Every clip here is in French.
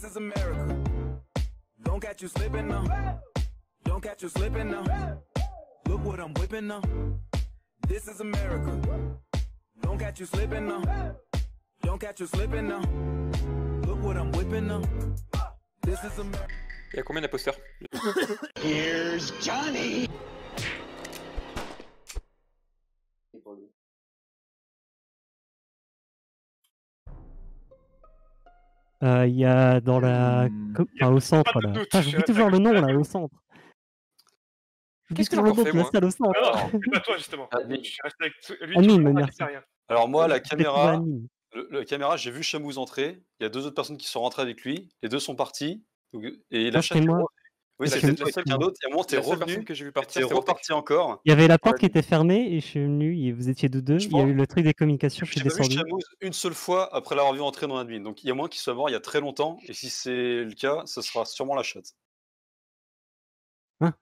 is America. Don't catch you slipping now. Don't catch you slipping now. Look what I'm whipping now. This is America. Don't catch you slipping now. Don't catch you slipping now. Look what I'm whipping now. This is America. Il y a combien d'imposteurs? Here's Johnny. Il y a dans la... Enfin, au centre, pas de là. doute, Putain, je j'oublie suis toujours le nom, d'accord. là, au centre. J'oublie Qu'est-ce que toujours le j'ai nom encore de la fait, salle au centre. Alors, c'est pas toi justement. Admin. Je suis resté avec lui. Admin, tu vois, merci. c'est rien. Alors moi, la Je l'ai trouvé caméra, admin. la caméra, j'ai vu Chamous entrer. Il y a 2 autres personnes qui sont rentrées avec lui. Les 2 sont partis. Et la Non, chatte c'était est moi. revenue. Oui, C'était c'était moi, quelqu'un c'était moi. d'autre. Et à un moment, t'es La seule revenu. personne que j'ai vu Et partir, t'es c'est Vortex. reparti encore. Il y avait la porte Ouais. qui était fermée et je suis venu et vous étiez deux. Je Il y a eu pense- le truc des communications, je suis J'ai pas vu descendu. Chamous une seule fois après l'avoir vu entrer dans l'admin. Donc il y a moins qu'il soit mort il y a très longtemps. Et si c'est le cas, ce sera sûrement la chatte. Hein?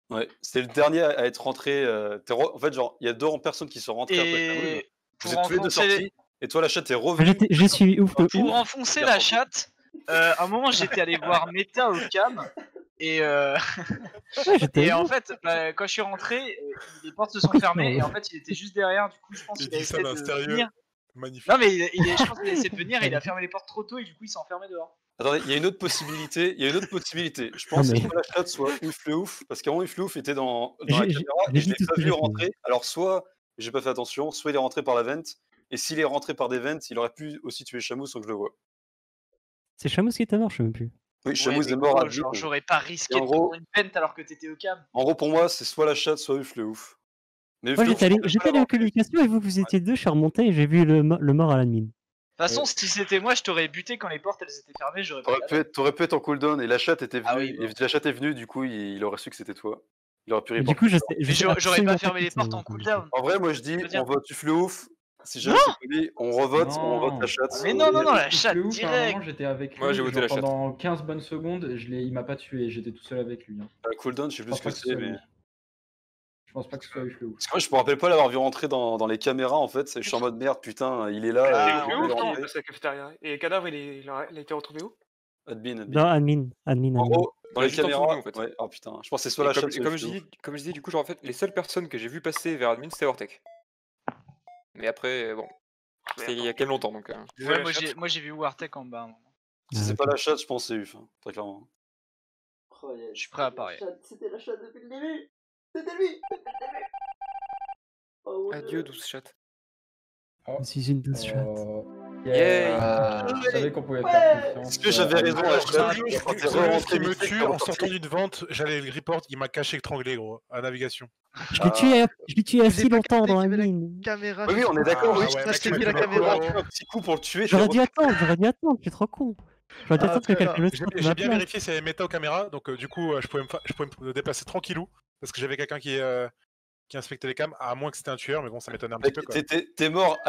Ouais, c'était le dernier à être rentré. En fait, genre, il y a 2 personnes qui sont rentrées après Chamous. Et Vous pour êtes tous les deux enfoncer, sortis. Et toi, la chatte, t'es revenu. Je suis ouf de ouf. pour enfoncer la chatte, à un moment j'étais allé voir Meta au cam et, Ouais, j'étais et en ouf. fait quand je suis rentré, les portes se sont Pourquoi fermées tu et m'en en fait il était juste derrière. Du coup je pense Il qu'il a dit ça essayé d'un de sérieux venir. magnifique. Non mais je pense qu'il a essayé de venir et il a fermé les portes trop tôt et du coup il s'est enfermé dehors. Attendez, il y a une autre possibilité. Je pense mais- que la chatte soit ouf le ouf, parce qu'avant ouf le ouf était dans la J'ai- caméra j'ai et je dit l'ai tout ce pas que vu j'ai fait. rentrer. Alors soit j'ai pas fait attention, soit il est rentré par la vente, et s'il est rentré par des ventes, il aurait pu aussi tuer Chamous sans que je le voie. C'est Chamous qui était mort, je sais même plus. Oui, Chamous Ouais, mais est mort à gros, genre, Admin. j'aurais pas risqué Et en de gros- prendre une pente alors que t'étais au cam. En gros, pour moi, c'est soit la chatte, soit ouf le ouf. Mais Moi, Uf le j'étais Ouf, allé je pensais pas en l'avoir fait. communication et vous étiez deux, je suis remonté et j'ai vu le mort à l'admin. De toute façon, si c'était moi, je t'aurais buté quand les portes elles étaient fermées. J'aurais pas. T'aurais pu être en cooldown et la chatte était venue. Ah oui, bon. Et la chatte est venue, du coup, il aurait su que c'était toi. Il aurait pu Et du répondre. coup, je Mais sais j'aurais absolument pas fermé qui les c'est, portes en donc, cooldown. En vrai, moi je dis, veux dire- on vote Uf le ouf. Si jamais c'est poli, on revote la chatte. Mais non, la Ouf chatte le ouf, à un direct. moment, j'étais avec lui. Moi, j'ai voté genre, la chatte. pendant 15 bonnes secondes, il m'a pas tué, j'étais tout seul avec lui. Hein. La cooldown, je sais Je plus pense ce pas que que ce c'est, soit mais. lui. Je pense pas que ce soit Ouf le ouf. Parce que moi, je me rappelle pas l'avoir vu rentrer dans les caméras en fait. Je suis en mode merde, putain, il est là. Ah, C'est je ouf, vais non, rentrer. c'est la cafétéria. Et Cadavre, il a été retrouvé où? Admin. Non, admin. En gros, dans les Juste en dessous de caméras. nous, en fait. Ouais, oh putain, je pense que c'est soit Et la comme, chatte, et soit comme Uf je le ouf. dis, comme je dis, du coup, genre, en fait, les seules personnes que j'ai vu passer vers admin, c'était Vortex. Mais après, bon, c'était il y a quel longtemps, donc. Ouais, moi j'ai vu Wartech en bas. à un moment. Si c'est pas la chatte, je pense que c'est Uf, hein, très clairement. Je suis prêt à parier. C'était la chatte depuis le début. C'était lui. Oh, mon Dieu. Adieu, douce chatte. Je suis une douce chatte. Yeah. Je savais qu'on pouvait faire confiance. Est-ce que j'avais raison, la chatte quand t'es Celui rentré qui me vite fait, tue quand en t'es sortant d'une vente, j'allais le report, il m'a caché étranglé, gros, à navigation. Je l'ai tué assez pas longtemps capté dans qu'il y avait admin. Caméra. Oui, on est d'accord, oui. ouais, Là, je t'ai mec, mis la mec, caméra. mec, Un petit coup pour le tuer. J'aurais dû attendre, je suis trop con. J'aurais dû attendre que quelqu'un le spot à J'ai ma bien place. vérifié s'il y avait méta aux caméras, donc du coup, je pouvais me déplacer tranquillou, parce que j'avais quelqu'un qui inspectait les cams, à moins que c'était un tueur, mais bon, ça m'étonnait un petit peu. Quoi. T'es mort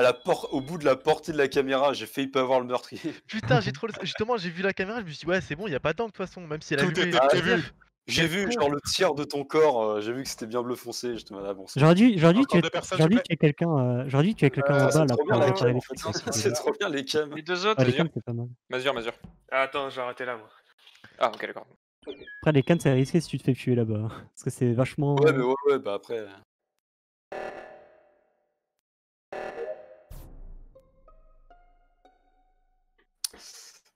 au bout de la portée de la caméra, j'ai failli pas voir le meurtrier. Putain, justement, j'ai vu la caméra, je me suis dit, ouais, c'est bon, y a pas d'angle de toute façon, même si elle a Tout allumé. était prévu. J'ai vu genre le tiers de ton corps, j'ai vu que c'était bien bleu foncé, j'étais mal avancé. J'aurais dû Encore tuer deux personnes, j'aurais dû s'il te tuer quelqu'un en bas C'est là trop pour bien la réparer cam les en fait, trucs. c'est trop bien les cams. Les deux autres. Ah, les cannes c'est pas mal. Mazur. Attends, j'ai arrêté là, moi. Ah, ok, d'accord. Après les cannes c'est risqué si tu te fais tuer là-bas. Parce que c'est vachement... Ouais, mais ouais, bah après.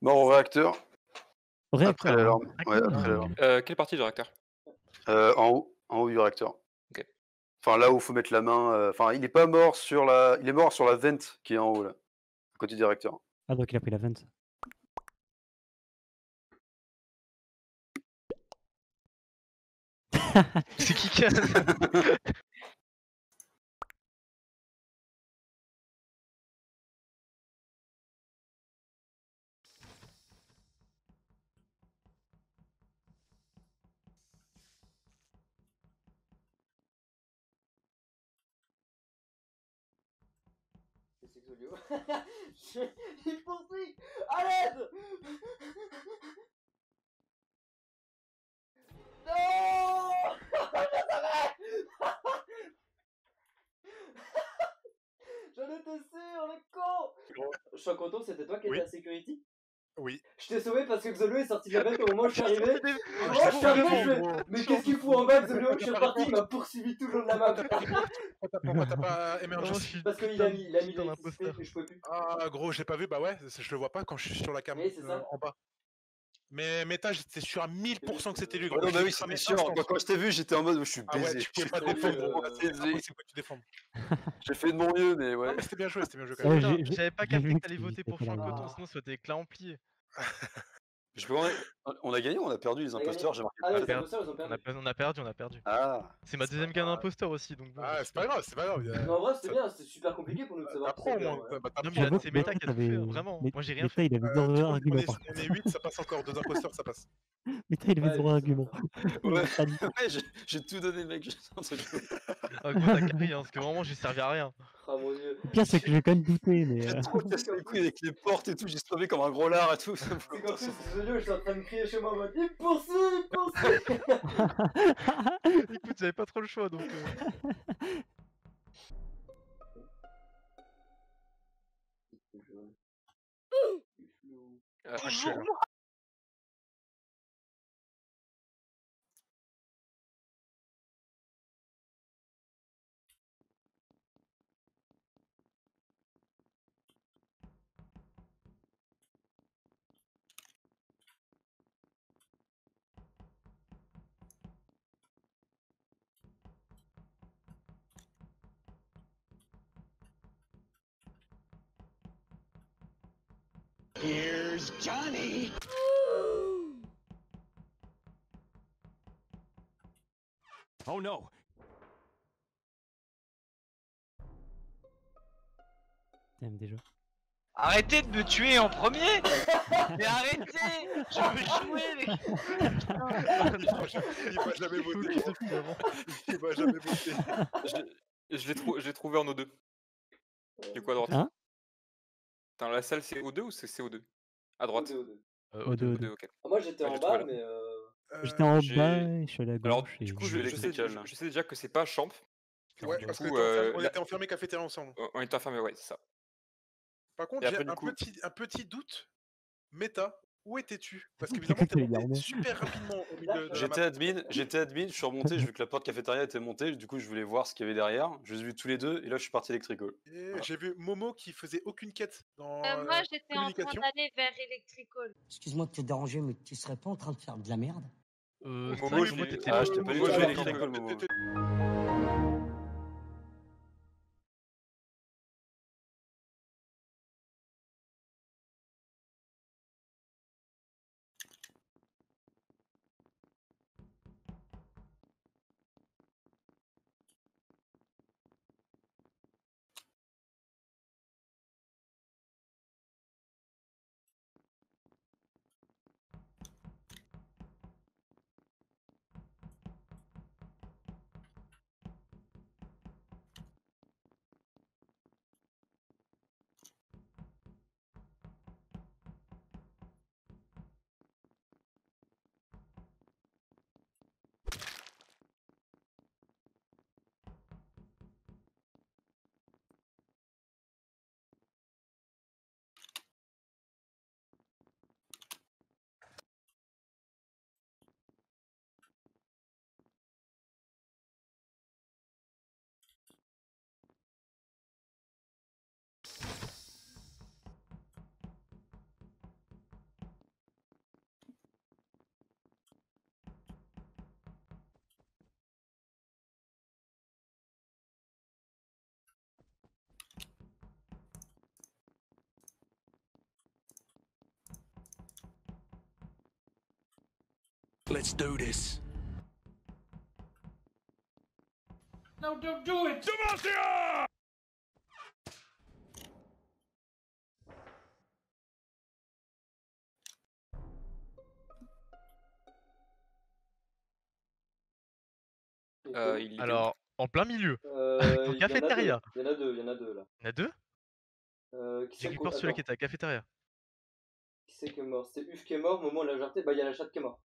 Mort au réacteur. Après l'alarme. Ouais, après l'alarme. Quelle partie du réacteur? En haut du réacteur. Ok. Enfin, là où il faut mettre la main. Enfin, il est pas mort sur la. Il est mort sur la vente qui est en haut là. À côté du réacteur. Ah donc il a pris la vente. C'est qui qui a... Il poursuit. À l'aide. Non. Je savais. J'en étais sûr, le con. Je suis content, c'était toi qui étais à security. Oui. Je t'ai sauvé parce que Xolo est sorti de la bête au moment où je suis arrivé. Ah, Moi, je je suis arrivé, t'ai je fais, gros. mais qu'est-ce qu'il fout en bas, Xolo? Je suis reparti, il m'a poursuivi tout le long de la map. Pourquoi t'as pas Emergency? Parce qu'il a mis l'électricité, mais je pouvais plus. Ah, gros, je l'ai pas vu, bah ouais, je le vois pas quand je suis sur la cam Oui, c'est ça. en bas. Mais Meta, j'étais sûr à 1000% que c'était lui, gros. Ouais, non, bah J'ai oui, cramé c'était sûr. instant. Quand je t'ai vu, j'étais en mode, je suis Ah ouais, baisé. tu pouvais pas J'ai défendre, fait, gros. c'est Impossible que tu défendes. J'ai fait de mon mieux, mais ouais. Non, mais c'était bien joué quand Ouais, même. Putain, j'avais pas j'ai capté vu que t'allais qu'il voter était pour pas là. Champ Coton, sinon ça aurait été éclat en plié. On a gagné ou on a perdu les On a gagné. imposteurs? J'ai marqué. Ah, les perdu. imposteurs, ils ont perdu. On a perdu. Ah. C'est ma deuxième gamme d'imposteur aussi, donc bon. Ah, c'est pas grave, c'est pas grave. Mais en vrai, c'était bien, c'était super compliqué pour nous de savoir. T'apprends au qui moins. c'était, ouais. T'apprends. Non, mais c'est Meta qui a tout fait, vraiment. Moi j'ai rien Meta, fait. il avait zéro argument. par On contre. est 8, ça passe encore. 2 imposteurs, ça passe. Meta, il avait Ouais, zéro c'est argument. Il Ouais, a pas dit. ouais, j'ai tout donné, mec. Ah, gros, t'as carré, hein, parce que vraiment j'ai servi à rien. Oh mon dieu. Le pire, c'est que j'ai quand même douté, mais. J'ai trop cassé les couilles avec les portes et tout. J'ai sauvé comme un gros lard et tout. Ça me C'est fout qu'en pas, plus, ça. Xolo, j'étais en train de crier chez moi en mode, il me poursuit, il me poursuit. Écoute, j'avais pas trop le choix donc. Toujours. Here's Johnny. Oh no. T'aimes déjà. Arrêtez de me tuer en premier. Mais arrêtez. Je veux jouer les... Il va jamais voter. Il va jamais voter. Je l'ai trouvé en O2. Du coup à droite. Hein? Attends, la salle c'est O2 ou c'est CO2? À droite. O2. O2, ok. Ah, moi, j'étais Ouais, en j'ai bas, trouvé mais. J'étais en j'ai- bas et je suis allé à Alors, gauche. et du coup, je vais je électrical, sais déjà que c'est pas Champ. Ouais, Du parce coup, que on là- était enfermés cafétéria ensemble. On est enfermés, ouais, c'est ça. Par contre, Et j'ai après, du coup- un petit doute. Meta, où étais-tu? Parce J'ai qu'évidemment, cru que t'es t'allais dire monté non. super rapidement au milieu de la J'étais admin, je suis remonté, j'ai vu que la porte cafétéria était montée, du coup je voulais voir ce qu'il y avait derrière. Je les ai vus tous les deux et là je suis parti électrical. Et j'ai vu Momo qui faisait aucune quête dans Moi, j'étais en train communication. d'aller vers Electrical. Excuse-moi de te déranger, mais tu serais pas en train de faire de la merde? Momo, je l'ai- Ah, je t'ai pas dit que Momo, tu je allais l'ai- électrical, Momo. Let's do this. No, don't do it. Demacia! Il était où? Alors, en plein milieu. Il Dans y en a cafétéria. deux, il y en a deux, il y en a deux là. Il y en a deux? Qui J'ai c'est vu par celui attends, qui était à la cafétéria. qui c'est qui est mort? C'était Uf qui est mort, au moment où l'a jarté. Bah, il y a la chatte qui est mort.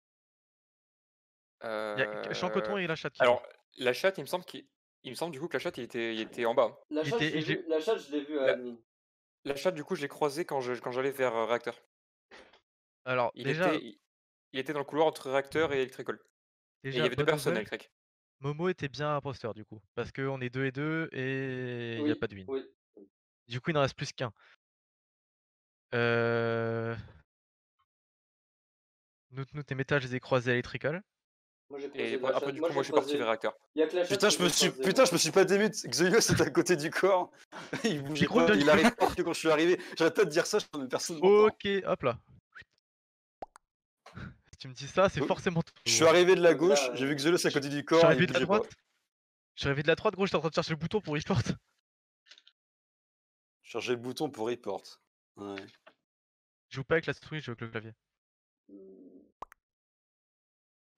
Il y a Champ Coton et la chatte qui Alors, la chatte, il me semble du coup que la chatte il était en bas. La chatte, la chatte, je l'ai vu à La- admin. La chatte, du coup, je l'ai croisée quand j'allais vers réacteur. Alors, Il déjà, était dans le couloir entre réacteur et électricole. Et il y avait 2 bonne personnes à nouvelle, l'électrique. Momo était bien imposteur du coup. Parce qu'on est 2 et 2 et il y a Oui, pas de win. oui. Du coup, il n'en reste plus qu'un. Nout et Meta, je les ai croisés à Electrical. Moi j'ai croisé Et de la après, chatte. du coup, moi, je suis parti vers réacteur. Il y a que la chatte Putain, que j'ai croisée, je me suis pas démute. Xelios était à côté du corps. Il bougeait gros, pas, Johnny. il arrive pas que quand je suis arrivé. J'arrête pas de dire ça, mais personne m'entend. Ok, hop là. Si tu me dis ça, c'est Oh. forcément tout. Je suis arrivé de la Donc là, gauche, j'ai vu Xelios à côté du Je suis corps, et arrivé il de la bougeait pas. droite. Je suis arrivé de la droite, gros, j'étais en train de chercher le bouton pour report. Chercher le bouton pour report. Ouais. Je joue pas avec la souris, je joue avec le clavier.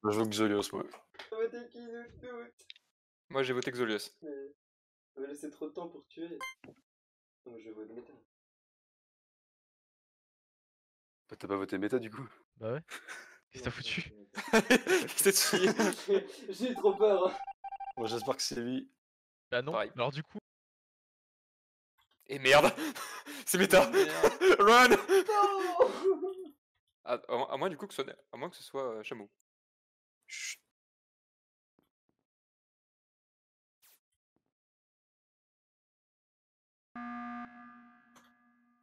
Je joue Xelios, moi. Mais t'es qui nous toutes? Moi, j'ai voté Xolios. Mais on va laisser trop de temps pour tuer. Donc je vote méta. Bah, t'as pas voté méta du coup. Bah ouais. Qu'est-ce que t'as foutu? J'ai trop peur. Bon, j'espère que c'est lui. Bah non, Pareil. alors du coup. Et merde. C'est méta. Run. À moins du coup que ce soit Chameau. Chut.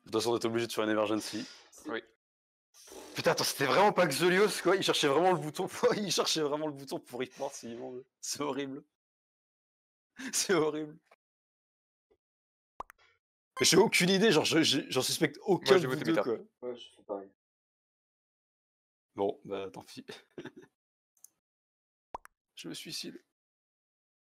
De toute façon, on est obligé de faire une emergency. Oui. Putain, attends, c'était vraiment pas Xelios, quoi. Il cherchait vraiment le bouton pour, il cherchait vraiment le bouton pour report, c'est horrible. C'est horrible. Mais j'ai aucune idée, genre, j'en suspecte aucun j'ai de vous voté deux, méta. quoi. Ouais, je fais pareil. Bon, bah tant pis. Je me suicide.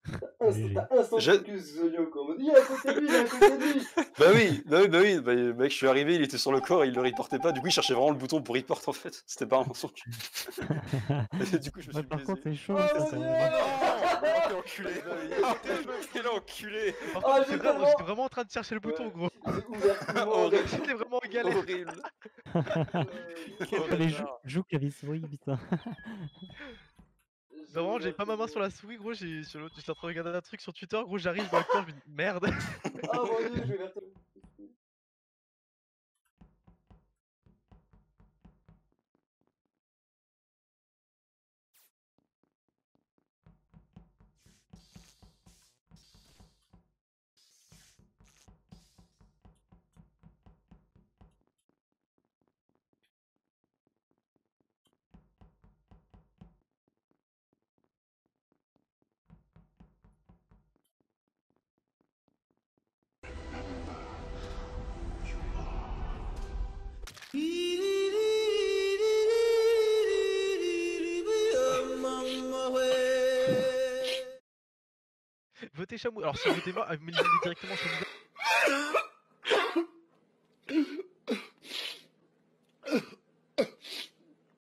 T'as instant focus Zolio quoi. On me dit il est à côté de lui, il est à côté de lui. Bah oui, mec, je suis arrivé, il était sur le corps, il le reportait pas, du coup il cherchait vraiment le bouton pour report en fait, c'était pas un mensonge. Et du coup je me suis Par baisé. contre, c'est chaud. Oh ça, non, ça. t'es enculé. T'es l'enculé. Par Ah, contre, j'ai c'est vrai, moi tellement- j'étais vraiment en train de chercher le bouton, gros. J'ai ouvert tout le monde. J'étais vraiment en galère. Horrible. Allez, joue clavier souris, putain. Vraiment, j'avais pas ma main sur la souris, gros. J'étais en train de regarder un truc sur Twitter, gros. J'arrive dans le coin, je me dis merde. Ah mon dieu, j'ai ouvert tout. Votez Chamou. Alors, si vous votez moi, mettez directement Chamou.